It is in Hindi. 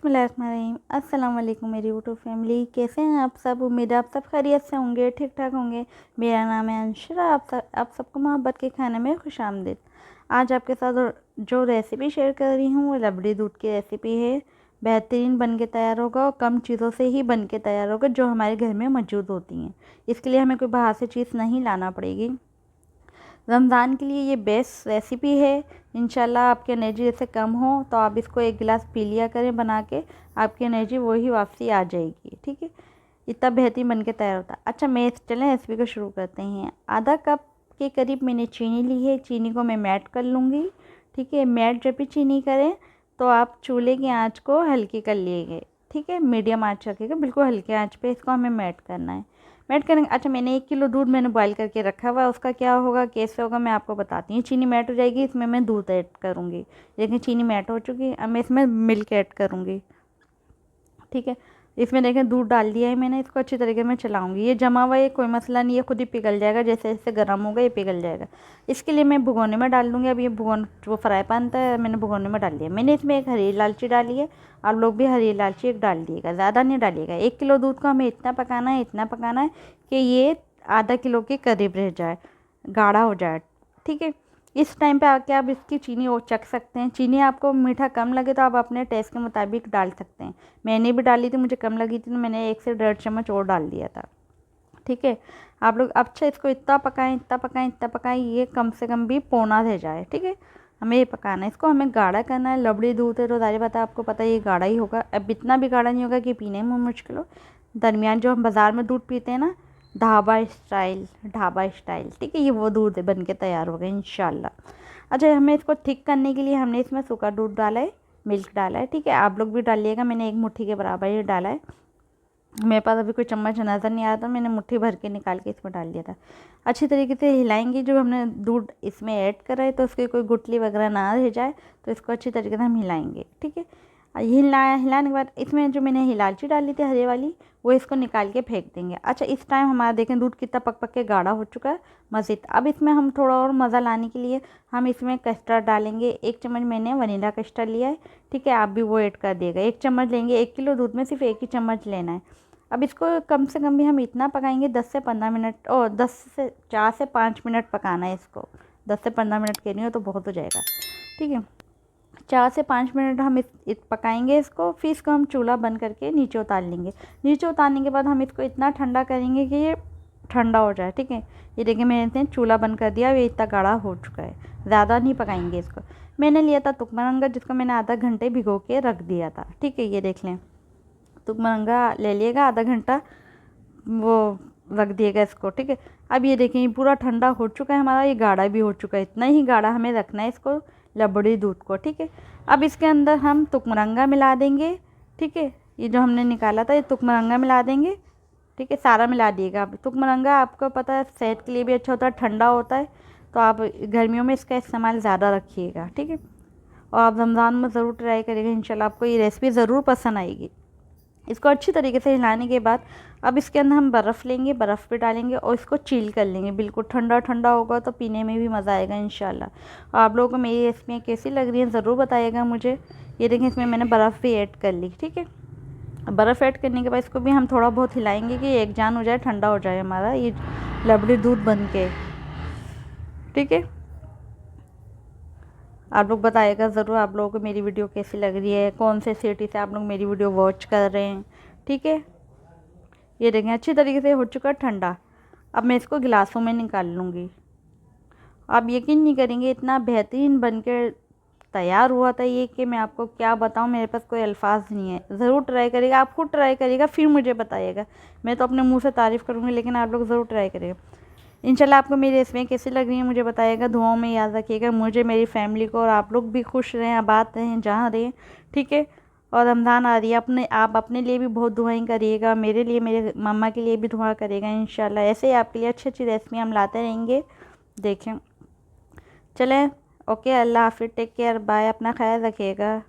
बिस्मिल्लाहिर्रहमानिर्रहीम। अस्सलाम वालेकुम मेरी यूट्यूब फैमिली, कैसे हैं आप सब। उम्मीद है आप सब खैरियत से होंगे, ठीक ठाक होंगे। मेरा नाम है अंशरा। आप सबको मोहब्बत के खाने में खुशामदीद। आज आपके साथ जो रेसिपी शेयर कर रही हूँ वो रबड़ी दूध की रेसिपी है। बेहतरीन बन के तैयार होगा और कम चीज़ों से ही बन के तैयार होगा जो हमारे घर में मौजूद होती हैं। इसके लिए हमें कोई बाहर से चीज़ नहीं लाना पड़ेगी। रमज़ान के लिए ये बेस्ट रेसिपी है। इंशाल्लाह आपकी एनर्जी जैसे कम हो तो आप इसको एक गिलास पी लिया करें बना के, आपकी एनर्जी वही वापसी आ जाएगी। ठीक है, इतना बेहतरीन बन के तैयार होता है। अच्छा, मैं चलें रेसिपी को शुरू करते हैं। आधा कप के करीब मैंने चीनी ली है। चीनी को मैं मेल्ट कर लूँगी। ठीक है, मेल्ट जब भी चीनी करें तो आप चूल्हे की आँच को हल्की कर लीजिए। ठीक है, मीडियम आँच रखिएगा, बिल्कुल हल्के आँच पे इसको हमें मेल्ट करना है। मेल्ट करेंगे। अच्छा, मैंने 1 किलो दूध बॉईल करके रखा हुआ है। उसका क्या होगा, कैसे होगा, मैं आपको बताती हूँ। चीनी मेल्ट हो जाएगी, इसमें मैं दूध ऐड करूँगी। देखिए चीनी मेल्ट हो चुकी है, अब मैं इसमें मिल्क ऐड करूँगी। ठीक है, इसमें देखें दूध डाल दिया है मैंने। इसको अच्छी तरीके में चलाऊंगी। ये जमा हुआ है, कोई मसला नहीं है, खुद ही पिघल जाएगा। जैसे जैसे गर्म होगा ये पिघल जाएगा। इसके लिए मैं भगोने में डाल दूँगी। अब ये भगोन जो फ्राई पैन था मैंने भगोने में डाल दिया। मैंने इसमें एक हरी इलायची डाली है। आप लोग भी हरी इलायची एक डाल दिएगा, ज़्यादा नहीं डालिएगा। 1 किलो दूध को हमें इतना पकाना है कि ये आधा किलो के करीब रह जाए, गाढ़ा हो जाए। ठीक है, इस टाइम पे आके आप इसकी चीनी और चख सकते हैं। चीनी आपको मीठा कम लगे तो आप अपने टेस्ट के मुताबिक डाल सकते हैं। मैंने भी डाली थी, मुझे कम लगी थी तो मैंने 1 से 1.5 चम्मच और डाल दिया था। ठीक है, आप लोग अच्छा इसको इतना पकाएं ये कम से कम भी पौना रह जाए। ठीक है, हमें ये पकाना है, इसको हमें गाढ़ा करना है। रबड़ी दूध है तो सारी बात आपको पता है ये गाढ़ा ही होगा। अब इतना भी गाढ़ा नहीं होगा कि पीने में मुश्किल हो। दरमियान जो हम बाज़ार में दूध पीते हैं ना, ढाबा स्टाइल। ठीक है, ये वो दूध बन के तैयार होगा इंशाल्लाह। अच्छा, हमें इसको थिक करने के लिए हमने इसमें सूखा दूध डाला है, मिल्क डाला है। ठीक है, आप लोग भी डालिएगा। मैंने 1 मुट्ठी के बराबर ये डाला है। मेरे पास अभी कोई चम्मच नज़र नहीं आ रहा था, मैंने मुट्ठी भर के निकाल के इसमें डाल दिया था। अच्छी तरीके से हिलाएंगे। जो हमने दूध इसमें ऐड करा है तो उसकी कोई गुठली वगैरह ना रह जाए, तो इसको अच्छी तरीके से हम हिलाएंगे। ठीक है, हिलाने के बाद इसमें जो मैंने इलायची डाली थी हरी वाली, वो इसको निकाल के फेंक देंगे। अच्छा, इस टाइम हमारा देखें दूध कितना पक पक के गाढ़ा हो चुका है मज़ीद। अब इसमें हम थोड़ा और मज़ा लाने के लिए हम इसमें कस्टर्ड डालेंगे। 1 चम्मच मैंने वनीला कस्टर्ड लिया है। ठीक है, आप भी वो ऐड कर दिएगा। 1 चम्मच लेंगे। 1 किलो दूध में सिर्फ 1 ही चम्मच लेना है। अब इसको कम से कम भी हम इतना पकाएंगे 10 से 15 मिनट, और 4 से 5 मिनट पकाना है इसको। 10 से 15 मिनट के नहीं हो तो बहुत हो जाएगा। ठीक है, 4 से 5 मिनट हम पकाएंगे इसको। फिर इसको हम चूल्हा बंद करके नीचे उतार लेंगे। नीचे उतारने के बाद हम इसको इतना ठंडा करेंगे कि ये ठंडा हो जाए। ठीक है, ये देखिए मैंने चूल्हा बंद कर दिया, ये इतना गाढ़ा हो चुका है। ज़्यादा नहीं पकाएंगे इसको। मैंने लिया था तुकमरंगा, जिसको मैंने आधा घंटे भिगो के रख दिया था। ठीक है, ये देख लें, तुकमरंगा ले लिएगा, आधा घंटा वो रख दिएगा इसको। ठीक है, अब ये देखें ये पूरा ठंडा हो चुका है हमारा, ये गाढ़ा भी हो चुका है। इतना ही गाढ़ा हमें रखना है इसको, रबड़ी दूध को। ठीक है, अब इसके अंदर हम तुकमरंगा मिला देंगे। ठीक है, ये जो हमने निकाला था ये तुकमरंगा मिला देंगे। ठीक है, सारा मिला दिएगा। अब तुकमरंगा आपको पता है सेहत के लिए भी अच्छा होता है, ठंडा होता है, तो आप गर्मियों में इसका इस्तेमाल ज़्यादा रखिएगा। ठीक है, और आप रमज़ान में ज़रूर ट्राई करिएगा, इंशाल्लाह आपको ये रेसिपी ज़रूर पसंद आएगी। इसको अच्छी तरीके से हिलाने के बाद अब इसके अंदर हम बर्फ़ लेंगे, बर्फ़ भी डालेंगे और इसको चिल कर लेंगे। बिल्कुल ठंडा ठंडा होगा तो पीने में भी मज़ा आएगा इंशाल्लाह। और आप लोगों को मेरी रेसिपियाँ कैसी लग रही हैं ज़रूर बताइएगा मुझे। ये देखें इसमें मैंने बर्फ़ भी ऐड कर ली। ठीक है, बर्फ़ ऐड करने के बाद इसको भी हम थोड़ा बहुत हिलाएंगे कि एक जान हो जाए, ठंडा हो जाए हमारा ये रबड़ी दूध बन के। ठीक है, आप लोग बताइएगा ज़रूर आप लोगों को मेरी वीडियो कैसी लग रही है, कौन से सिटी से आप लोग मेरी वीडियो वॉच कर रहे हैं। ठीक है, ये देखें अच्छी तरीके से हो चुका है ठंडा। अब मैं इसको गिलासों में निकाल लूँगी। आप यकीन नहीं करेंगे इतना बेहतरीन बनकर तैयार हुआ था ये कि मैं आपको क्या बताऊँ, मेरे पास कोई अल्फाज नहीं है। ज़रूर ट्राई करिएगा, आप खुद ट्राई करिएगा फिर मुझे बताइएगा। मैं तो अपने मुँह से तारीफ़ करूँगी, लेकिन आप लोग ज़रूर ट्राई करिएगा। इंशाल्लाह आपको मेरी रेसिपियाँ कैसी लग रही हैं मुझे बताइएगा। दुआओं में याद रखिएगा मुझे, मेरी फैमिली को, और आप लोग भी खुश रहें, आबाद रहें जहाँ रहें। ठीक है, और रमज़ान आ रही है, आप अपने लिए भी बहुत दुआएं करिएगा, मेरे लिए, मेरे मम्मा के लिए भी दुआ करिएगा इंशाल्लाह। ऐसे ही आपके लिए अच्छी अच्छी रेसिपी हम लाते रहेंगे। देखें, चलें, ओके, अल्लाह हाफिज़, टेक केयर, बाय, अपना ख्याल रखिएगा।